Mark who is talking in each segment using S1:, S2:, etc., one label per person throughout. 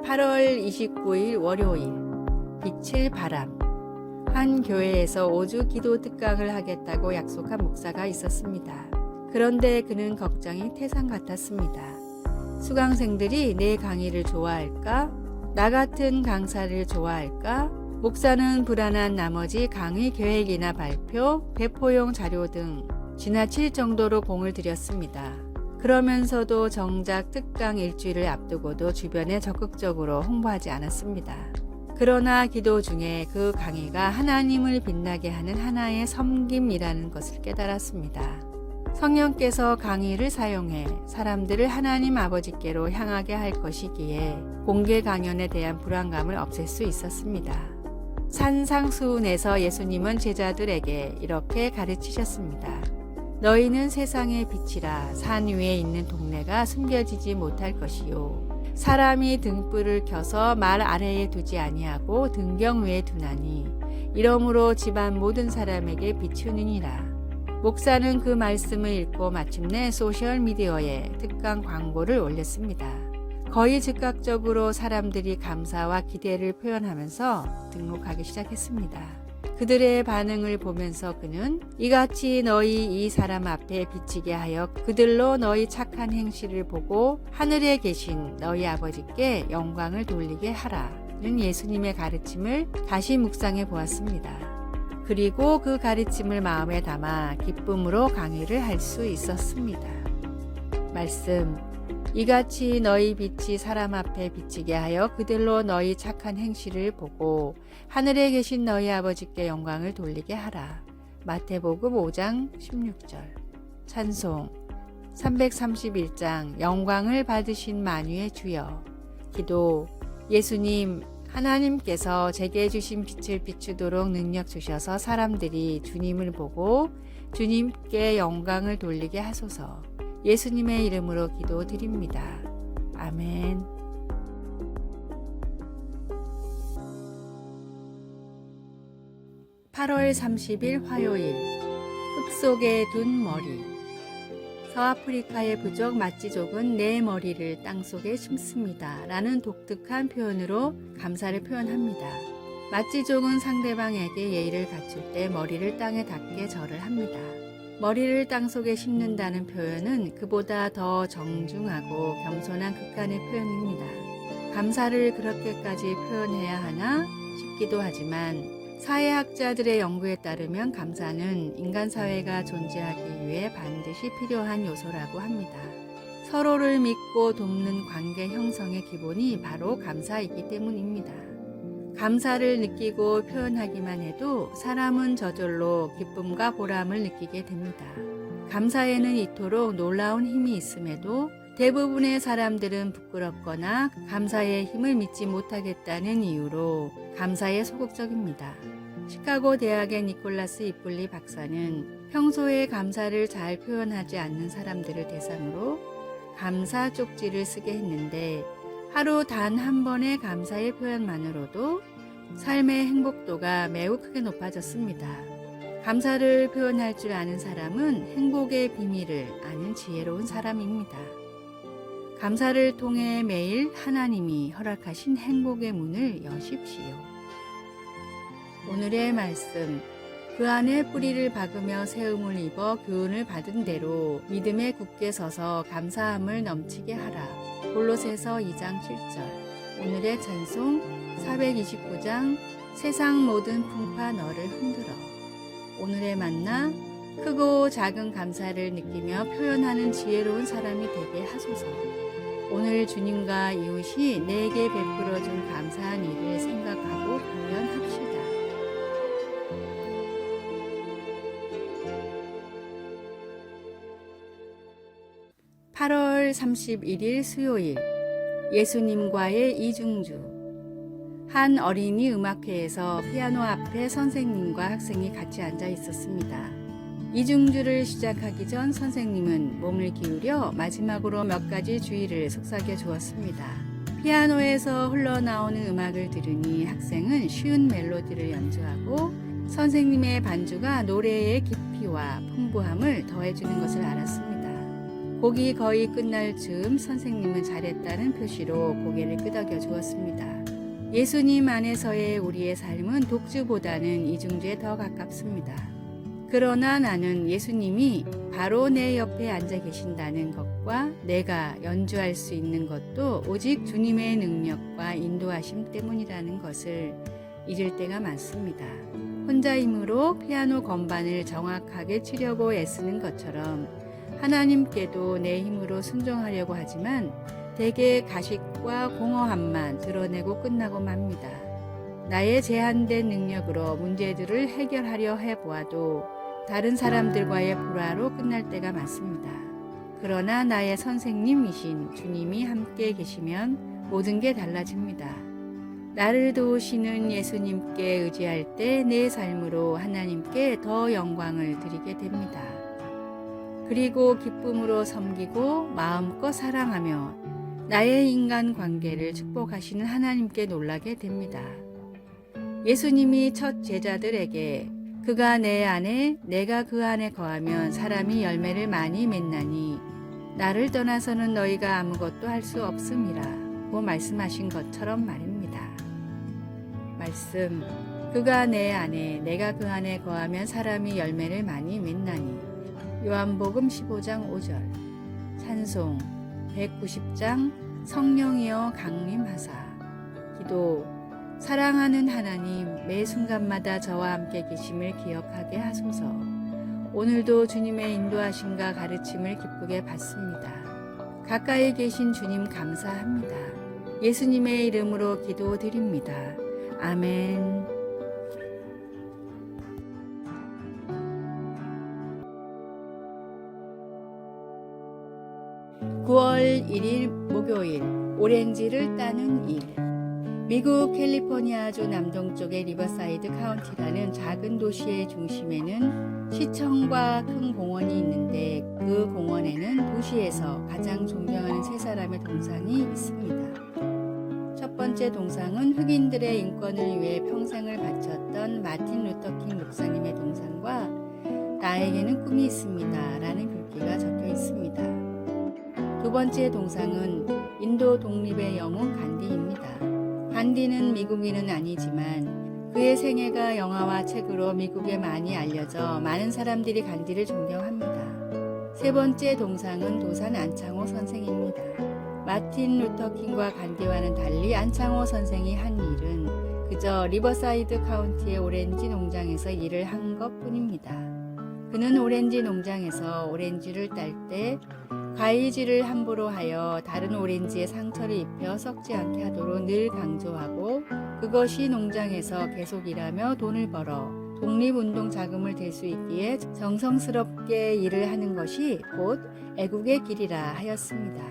S1: 8월 29일 월요일 빛을 바람. 한 교회에서 5주 기도 특강을 하겠다고 약속한 목사가 있었습니다. 그런데 그는 걱정이 태산 같았습니다. 수강생들이 내 강의를 좋아할까? 나 같은 강사를 좋아할까? 목사는 불안한 나머지 강의 계획이나 발표, 배포용 자료 등 지나칠 정도로 공을 들였습니다. 그러면서도 정작 특강 일주일을 앞두고도 주변에 적극적으로 홍보하지 않았습니다. 그러나 기도 중에 그 강의가 하나님을 빛나게 하는 하나의 섬김이라는 것을 깨달았습니다. 성령께서 강의를 사용해 사람들을 하나님 아버지께로 향하게 할 것이기에 공개 강연에 대한 불안감을 없앨 수 있었습니다. 산상수훈에서 예수님은 제자들에게 이렇게 가르치셨습니다. 너희는 세상의 빛이라. 산 위에 있는 동네가 숨겨지지 못할 것이요 사람이 등불을 켜서 말 아래에 두지 아니하고 등경 위에 두나니 이러므로 집안 모든 사람에게 비추느니라. 목사는 그 말씀을 읽고 마침내 소셜미디어에 특강 광고를 올렸습니다. 거의 즉각적으로 사람들이 감사와 기대를 표현하면서 등록하기 시작했습니다. 그들의 반응을 보면서 그는 이같이 너희 이 사람 앞에 비치게 하여 그들로 너희 착한 행실을 보고 하늘에 계신 너희 아버지께 영광을 돌리게 하라는 예수님의 가르침을 다시 묵상해 보았습니다. 그리고 그 가르침을 마음에 담아 기쁨으로 강의를 할 수 있었습니다. 말씀. 이같이 너희 빛이 사람 앞에 비치게 하여 그들로 너희 착한 행실을 보고 하늘에 계신 너희 아버지께 영광을 돌리게 하라. 마태복음 5장 16절. 찬송 331장 영광을 받으신 만유의 주여. 기도. 예수님, 하나님께서 제게 주신 빛을 비추도록 능력 주셔서 사람들이 주님을 보고 주님께 영광을 돌리게 하소서. 예수님의 이름으로 기도드립니다. 아멘. (8월 30일) 화요일. 흙 속에 둔 머리. 서아프리카의 부족 마찌족은 내 머리를 땅속에 심습니다 라는 독특한 표현으로 감사를 표현합니다. 마찌족은 상대방에게 예의를 갖출 때 머리를 땅에 닿게 절을 합니다. 머리를 땅속에 심는다는 표현은 그보다 더 정중하고 겸손한 극한의 표현입니다. 감사를 그렇게까지 표현해야 하나 싶기도 하지만 사회학자들의 연구에 따르면 감사는 인간 사회가 존재하기 위해 반드시 필요한 요소라고 합니다. 서로를 믿고 돕는 관계 형성의 기본이 바로 감사이기 때문입니다. 감사를 느끼고 표현하기만 해도 사람은 저절로 기쁨과 보람을 느끼게 됩니다. 감사에는 이토록 놀라운 힘이 있음에도 대부분의 사람들은 부끄럽거나 감사의 힘을 믿지 못하겠다는 이유로 감사에 소극적입니다. 시카고 대학의 니콜라스 이플리 박사는 평소에 감사를 잘 표현하지 않는 사람들을 대상으로 감사 쪽지를 쓰게 했는데 하루 단 한 번의 감사의 표현만으로도 삶의 행복도가 매우 크게 높아졌습니다. 감사를 표현할 줄 아는 사람은 행복의 비밀을 아는 지혜로운 사람입니다. 감사를 통해 매일 하나님이 허락하신 행복의 문을 여십시오. 오늘의 말씀. 그 안에 뿌리를 박으며 세움을 입어 교훈을 받은 대로 믿음에 굳게 서서 감사함을 넘치게 하라. 골로새서 2장 7절. 오늘의 찬송 429장 세상 모든 풍파 너를 흔들어. 오늘의 만나. 크고 작은 감사를 느끼며 표현하는 지혜로운 사람이 되게 하소서. 오늘 주님과 이웃이 내게 베풀어준 감사한 일을 생각하고 표현합시다. 8월 31일 수요일. 예수님과의 이중주. 한 어린이 음악회에서 피아노 앞에 선생님과 학생이 같이 앉아 있었습니다. 이중주를 시작하기 전 선생님은 몸을 기울여 마지막으로 몇 가지 주의를 속삭여 주었습니다. 피아노에서 흘러나오는 음악을 들으니 학생은 쉬운 멜로디를 연주하고 선생님의 반주가 노래의 깊이와 풍부함을 더해주는 것을 알았습니다. 곡이 거의 끝날 즈음 선생님은 잘했다는 표시로 고개를 끄덕여 주었습니다. 예수님 안에서의 우리의 삶은 독주보다는 이중주에 더 가깝습니다. 그러나 나는 예수님이 바로 내 옆에 앉아 계신다는 것과 내가 연주할 수 있는 것도 오직 주님의 능력과 인도하심 때문이라는 것을 잊을 때가 많습니다. 혼자 힘으로 피아노 건반을 정확하게 치려고 애쓰는 것처럼 하나님께도 내 힘으로 순종하려고 하지만 대개 가식과 공허함만 드러내고 끝나고 맙니다. 나의 제한된 능력으로 문제들을 해결하려 해보아도 다른 사람들과의 불화로 끝날 때가 많습니다. 그러나 나의 선생님이신 주님이 함께 계시면 모든 게 달라집니다. 나를 도우시는 예수님께 의지할 때 내 삶으로 하나님께 더 영광을 드리게 됩니다. 그리고 기쁨으로 섬기고 마음껏 사랑하며 나의 인간 관계를 축복하시는 하나님께 놀라게 됩니다. 예수님이 첫 제자들에게 그가 내 안에 내가 그 안에 거하면 사람이 열매를 많이 맺나니 나를 떠나서는 너희가 아무것도 할 수 없음이라고 말씀하신 것처럼 말입니다. 말씀, 그가 내 안에 내가 그 안에 거하면 사람이 열매를 많이 맺나니 요한복음 15장 5절 찬송 190장 성령이여 강림하사 기도 사랑하는 하나님 매 순간마다 저와 함께 계심을 기억하게 하소서. 오늘도 주님의 인도하심과 가르침을 기쁘게 받습니다. 가까이 계신 주님 감사합니다. 예수님의 이름으로 기도드립니다. 아멘. 9월 1일 목요일 오렌지를 따는 일. 미국 캘리포니아주 남동쪽의 리버사이드 카운티라는 작은 도시의 중심에는 시청과 큰 공원이 있는데 그 공원에는 도시에서 가장 존경하는 세 사람의 동상이 있습니다. 첫 번째 동상은 흑인들의 인권을 위해 평생을 바쳤던 마틴 루터킹 목사님의 동상과 나에게는 꿈이 있습니다 라는 글귀가 적혀 있습니다. 두 번째 동상은 인도 독립의 영웅 간디입니다. 간디는 미국인은 아니지만 그의 생애가 영화와 책으로 미국에 많이 알려져 많은 사람들이 간디를 존경합니다. 세 번째 동상은 도산 안창호 선생입니다. 마틴 루터킹과 간디와는 달리 안창호 선생이 한 일은 그저 리버사이드 카운티의 오렌지 농장에서 일을 한 것뿐입니다. 그는 오렌지 농장에서 오렌지를 딸 때 가위질을 함부로 하여 다른 오렌지에 상처를 입혀 썩지 않게 하도록 늘 강조하고 그것이 농장에서 계속 일하며 돈을 벌어 독립운동 자금을 댈 수 있기에 정성스럽게 일을 하는 것이 곧 애국의 길이라 하였습니다.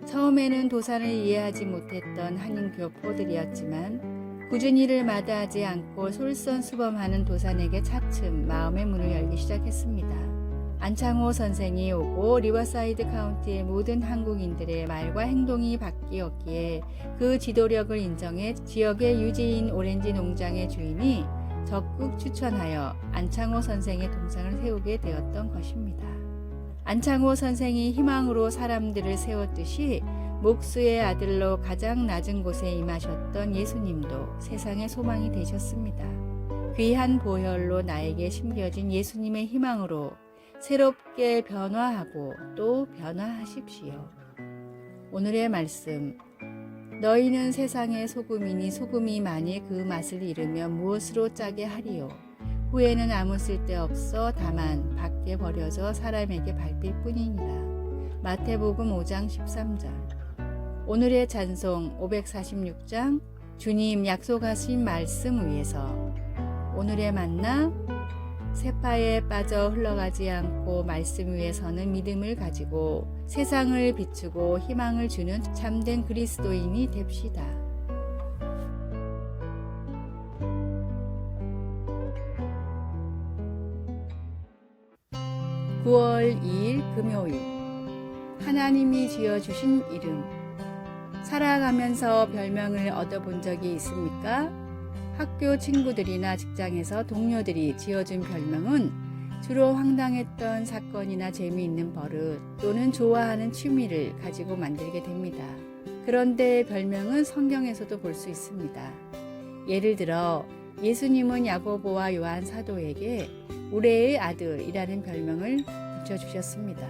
S1: 처음에는 도산을 이해하지 못했던 한인 교포들이었지만 꾸준히 일을 마다하지 않고 솔선수범하는 도산에게 차츰 마음의 문을 열기 시작했습니다. 안창호 선생이 오고 리버사이드 카운티의 모든 한국인들의 말과 행동이 바뀌었기에 그 지도력을 인정해 지역의 유지인 오렌지 농장의 주인이 적극 추천하여 안창호 선생의 동상을 세우게 되었던 것입니다. 안창호 선생이 희망으로 사람들을 세웠듯이 목수의 아들로 가장 낮은 곳에 임하셨던 예수님도 세상의 소망이 되셨습니다. 귀한 보혈로 나에게 심겨진 예수님의 희망으로 새롭게 변화하고 또 변화하십시오. 오늘의 말씀. 너희는 세상의 소금이니 소금이 만일 그 맛을 잃으면 무엇으로 짜게 하리요. 후에는 아무 쓸데없어 다만 밖에 버려져 사람에게 밟힐 뿐이니라. 마태복음 5장 13절. 오늘의 찬송 546장 주님 약속하신 말씀 위에서. 오늘의 만나 세파에 빠져 흘러가지 않고 말씀 위에 서는 믿음을 가지고 세상을 비추고 희망을 주는 참된 그리스도인이 됩시다. (9월 2일) 금요일 하나님이 지어주신 이름. 살아가면서 별명을 얻어본 적이 있습니까? 학교 친구들이나 직장에서 동료들이 지어준 별명은 주로 황당했던 사건이나 재미있는 버릇 또는 좋아하는 취미를 가지고 만들게 됩니다. 그런데 별명은 성경에서도 볼 수 있습니다. 예를 들어 예수님은 야고보와 요한 사도에게 우레의 아들이라는 별명을 붙여주셨습니다.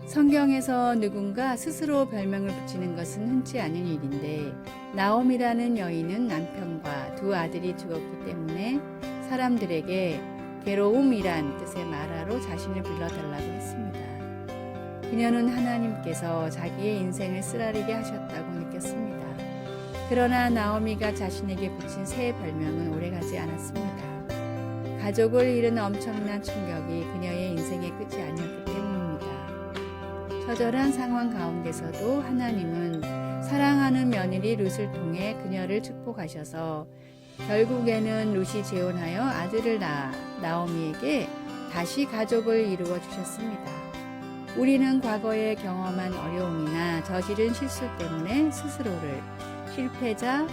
S1: 성경에서 누군가 스스로 별명을 붙이는 것은 흔치 않은 일인데 나옴이라는 여인은 남편과 두 아들이 죽었기 때문에 사람들에게 괴로움이란 뜻의 마라로 자신을 불러달라고 했습니다. 그녀는 하나님께서 자기의 인생을 쓰라리게 하셨다고 느꼈습니다. 그러나 나오미가 자신에게 붙인 새 별명은 오래가지 않았습니다. 가족을 잃은 엄청난 충격이 그녀의 인생의 끝이 아니었기 때문입니다. 처절한 상황 가운데서도 하나님은 사랑하는 며느리 룻을 통해 그녀를 축복하셔서 결국에는 룻이 재혼하여 아들을 낳아 나오미에게 다시 가족을 이루어 주셨습니다. 우리는 과거에 경험한 어려움이나 저지른 실수 때문에 스스로를 실패자,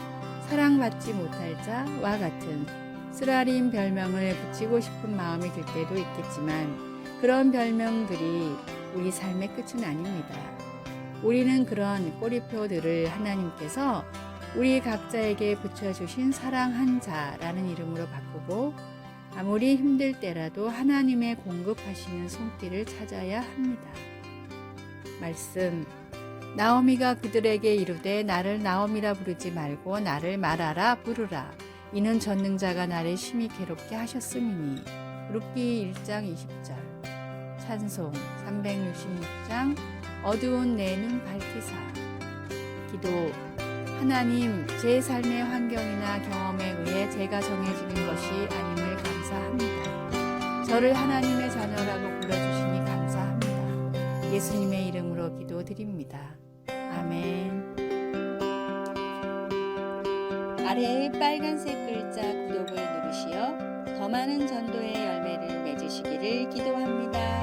S1: 사랑받지 못할 자와 같은 쓰라린 별명을 붙이고 싶은 마음이 들 때도 있겠지만 그런 별명들이 우리 삶의 끝은 아닙니다. 우리는 그런 꼬리표들을 하나님께서 우리 각자에게 붙여주신 사랑한 자라는 이름으로 바꾸고 아무리 힘들 때라도 하나님의 공급하시는 손길을 찾아야 합니다. 말씀 나오미가 그들에게 이르되 나를 나오미라 부르지 말고 나를 마라라 부르라. 이는 전능자가 나를 심히 괴롭게 하셨음이니. 룻기 1장 20절. 찬송 366장 어두운 내 눈 밝히사. 기도 하나님, 제 삶의 환경이나 경험에 의해 제가 정해지는 것이 아님을 감사합니다. 저를 하나님의 자녀라고 불러주시니 감사합니다. 예수님의 이름으로 기도드립니다. 아멘. 아래의 빨간색 글자 구독을 누르시어 더 많은 전도의 열매를 맺으시기를 기도합니다.